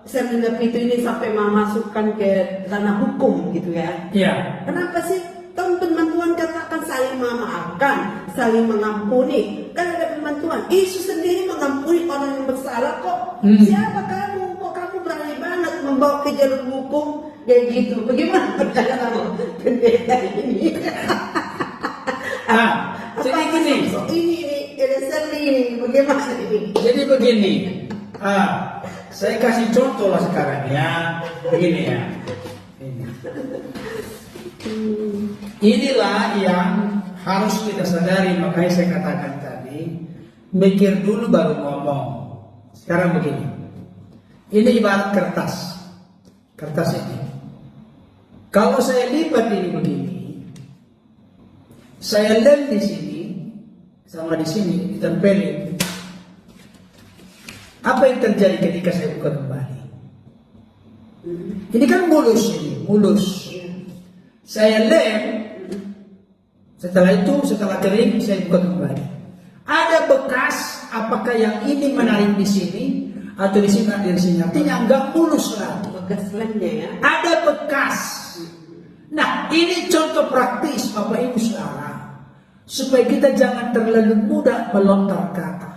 seminar itu ini sampai memasukkan ke ranah hukum gitu ya? Iya. Kenapa sih? Kan firman Tuhan katakan saling memaafkan, saling mengampuni. Kan ada firman Tuhan, Yesus sendiri mengampuni orang yang bersalah kok. Siapa kamu? Kok kamu berani banget membawa ke jalur hukum kayak gitu? Bagaimana percaya kamu pendeta ini? Jadi gini. Ini bagaimana ini? Jadi begini. Saya kasih contoh lah sekarang ya. Begini ya. Inilah yang harus kita sadari, makanya saya katakan tadi, mikir dulu baru ngomong. Sekarang begini. Ini ibarat kertas. Kertas ini. Kalau saya lipat ini begini, saya lem di sini sama di sini ditempelin. Apa yang terjadi ketika saya buka kembali? Ini kan mulus ini, mulus. Saya lem, setelah kering saya buka kembali. Ada bekas, apakah yang ini menarik di sini atau di sini di sini? Artinya enggak mulus lagi. Bekas lemnya ya. Ada bekas. Nah, ini contoh praktis Bapak Ibu Saudara, supaya kita jangan terlalu mudah melontar kata.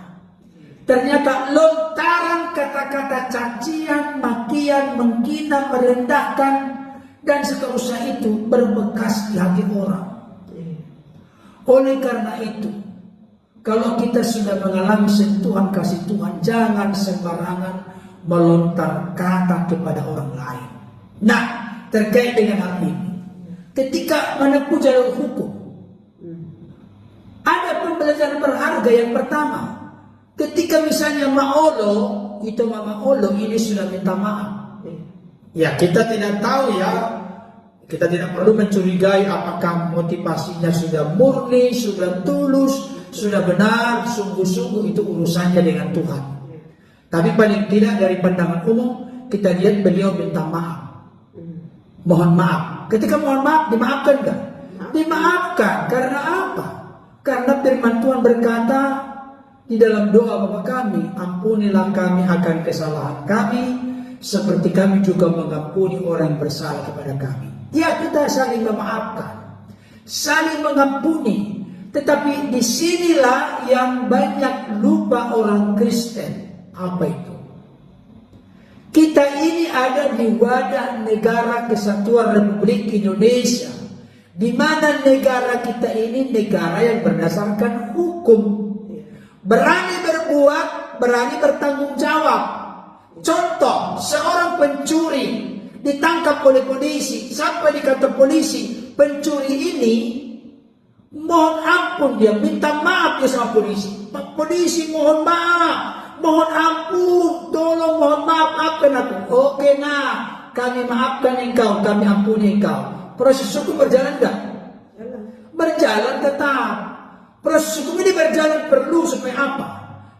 Ternyata lontaran kata-kata cacian, makian, menghina, merendahkan, dan seterusnya itu berbekas di hati orang. Oleh karena itu, kalau kita sudah mengalami sentuhan kasih Tuhan, jangan sembarangan melontar kata kepada orang lain. Nah, terkait dengan hal ini, ketika menempuh jalur hukum, ada pembelajaran berharga. Yang pertama, ketika misalnya Mama Olo ini sudah minta maaf. Ya, kita tidak tahu ya. Kita tidak perlu mencurigai apakah motivasinya sudah murni, sudah tulus, sudah benar, sungguh-sungguh itu urusannya dengan Tuhan. Tapi paling tidak dari pandangan umum, kita lihat beliau minta maaf. Mohon maaf. Ketika mohon maaf, dimaafkan enggak? Dimaafkan. Karena apa? Karena firman Tuhan berkata di dalam doa Bapa kami, ampunilah kami akan kesalahan kami, seperti kami juga mengampuni orang yang bersalah kepada kami. Ya, kita saling memaafkan, saling mengampuni. Tetapi disinilah yang banyak lupa orang Kristen. Apa itu? Kita ini ada di wadah negara Kesatuan Republik Indonesia, di mana negara kita ini negara yang berdasarkan hukum. Berani berbuat, berani bertanggung jawab. Contoh, seorang pencuri ditangkap oleh polisi, sampai dikata polisi, pencuri ini Mohon ampun dia, minta maaf dia sama polisi. Pak polisi, mohon maaf, mohon ampun, tolong mohon maaf, maafkan aku. Oke nah, kami maafkan engkau, kami ampuni engkau. Proses hukum berjalan enggak? Berjalan tetap. Proses hukum ini berjalan perlu supaya apa?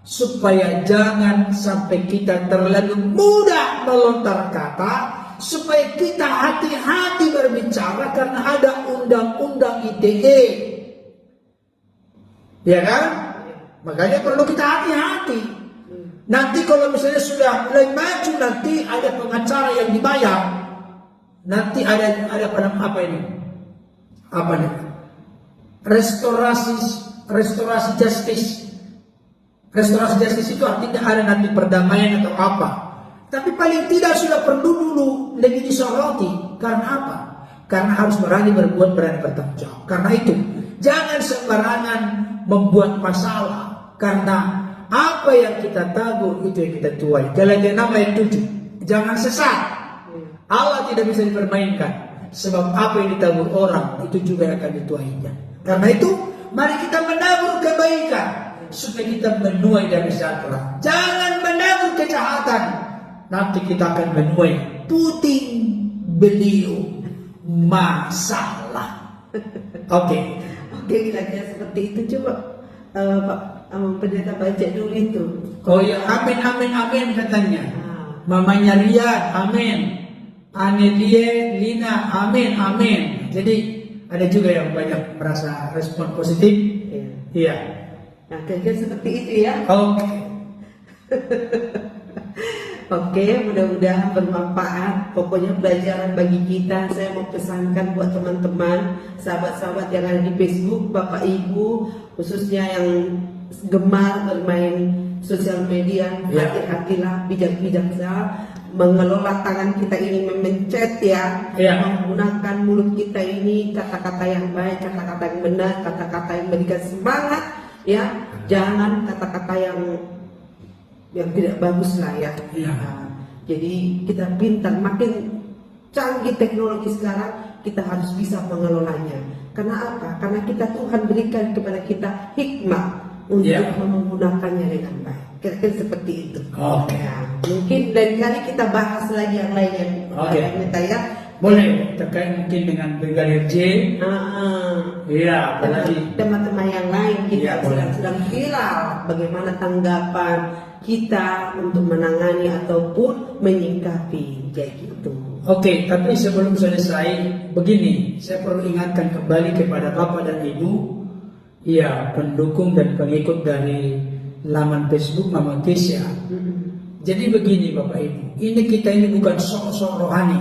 Supaya jangan sampai kita terlalu mudah melontar kata, supaya kita hati-hati berbicara karena ada undang-undang ITE. Ya kan? Makanya perlu kita hati-hati. Nanti kalau misalnya sudah mulai maju, nanti ada pengacara yang dibayar. Nanti ada apa ini? Apa nih? Restorasi justice. Restorasi justice itu artinya ada nanti perdamaian atau apa. Tapi paling tidak sudah perlu dulu lebih disoroti. Karena apa? Karena harus berani berbuat, berani bertanggung jawab. Karena itu jangan sembarangan membuat masalah. Karena apa yang kita tabur itu yang kita tuai. Galatia 6 ayat 7. Jangan sesat. Allah tidak bisa dipermainkan. Sebab apa yang ditabur orang itu juga akan dituainya. Karena itu mari kita menabur kebaikan supaya kita menuai dari sejahtera. Jangan menabur kejahatan. Nanti kita akan menuai puting beliung masalah. Oke, kira-kira seperti itu. Coba Pak pendeta baca dulu itu. Oh ya, amin amin amin katanya. Mamanya Rian, amin. Anelie, Lina, amin amin. Jadi ada juga yang banyak merasa respon positif. Iya. Nah, kira-kira seperti itu ya. Oke. Oke, mudah-mudahan bermanfaat. Pokoknya pelajaran bagi kita. Saya mau pesankan buat teman-teman, sahabat-sahabat yang ada di Facebook, Bapak Ibu, khususnya yang gemar bermain sosial media, hati-hatilah, bijak-bijaklah mengelola tangan kita ini, memencet ya, menggunakan mulut kita ini kata-kata yang baik, kata-kata yang benar, kata-kata yang memberikan semangat ya, jangan kata-kata yang tidak bagus lah ya. Nah, jadi kita pintar, makin canggih teknologi sekarang, kita harus bisa mengelolanya. Karena apa? Karena kita Tuhan berikan kepada kita hikmah untuk menggunakannya dengan baik. Kira-kira seperti itu. Nah, mungkin lain kali kita bahas lagi yang lainnya. Ya. Boleh terkait mungkin dengan Brigadir J. Iya, apalagi teman-teman yang lain kita sedang viral. Bagaimana tanggapan kita untuk menangani ataupun menyikapi kayak gitu. Oke, tapi sebelum selesai begini, saya perlu ingatkan kembali kepada Bapak dan Ibu, ya pendukung dan pengikut dari laman Facebook Mama Kesia. Jadi begini Bapak Ibu, kita ini bukan sok-sok rohani,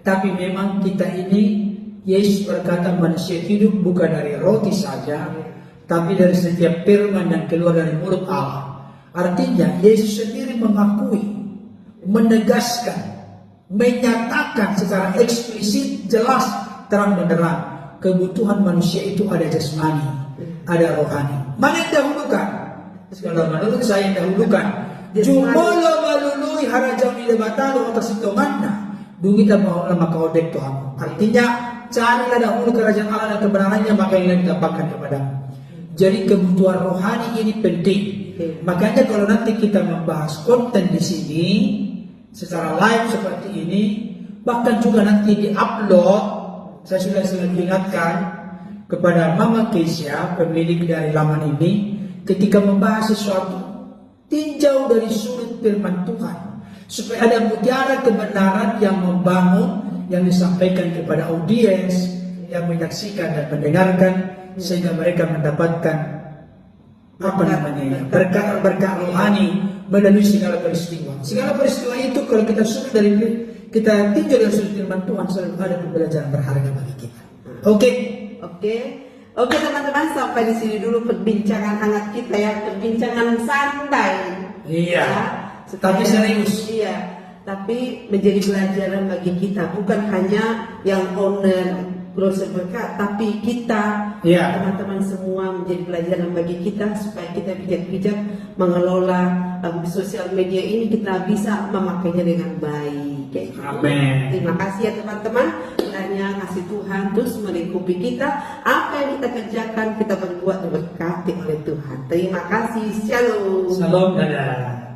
tapi memang kita ini, Yesus berkata manusia hidup bukan dari roti saja, tapi dari setiap firman yang keluar dari mulut Allah. Artinya Yesus sendiri mengakui, menegaskan, menyatakan secara eksplisit, jelas, terang benderang, kebutuhan manusia itu ada jasmani, ada rohani. Mana yang dahulukan? Kalau menurut saya yang dahulukan, jumolo malului harajau di debatalo atas itu mana, dungita bahwa maka odek Tuhan. Artinya carilah dahulu kerajaan Allah dan kebenarannya, maka yang lain didapatkan kepadamu. Jadi kebutuhan rohani ini penting. Makanya kalau nanti kita membahas konten di sini secara live seperti ini, bahkan juga nanti di-upload, saya sudah selalu ingatkan kepada Mama Kesia, pemilik dari laman ini, ketika membahas sesuatu, tinjau dari sudut firman Tuhan, supaya ada mutiara kebenaran yang membangun, yang disampaikan kepada audiens yang menyaksikan dan mendengarkan, sehingga mereka mendapatkan berkah rohani melalui segala peristiwa. Segala peristiwa itu kalau kita sudah kita tinjau dari sudut firman Tuhan, selalu ada pembelajaran berharga bagi kita. Oke teman-teman, sampai di sini dulu perbincangan hangat kita ya, perbincangan santai. Iya. Tapi serius. Iya. Tapi menjadi pelajaran bagi kita, bukan hanya yang owner browser berkat, tapi kita Ya. teman-teman semua menjadi pelajaran bagi kita supaya kita bijak-bijak mengelola sosial media ini, kita bisa memakainya dengan baik. Kayak gitu. Amin. Terima kasih ya teman-teman. Kiranya kasih Tuhan terus melingkupi kita. Apa yang kita kerjakan kita berbuat diberkati oleh Tuhan. Terima kasih. Shalom. Salam, dadah.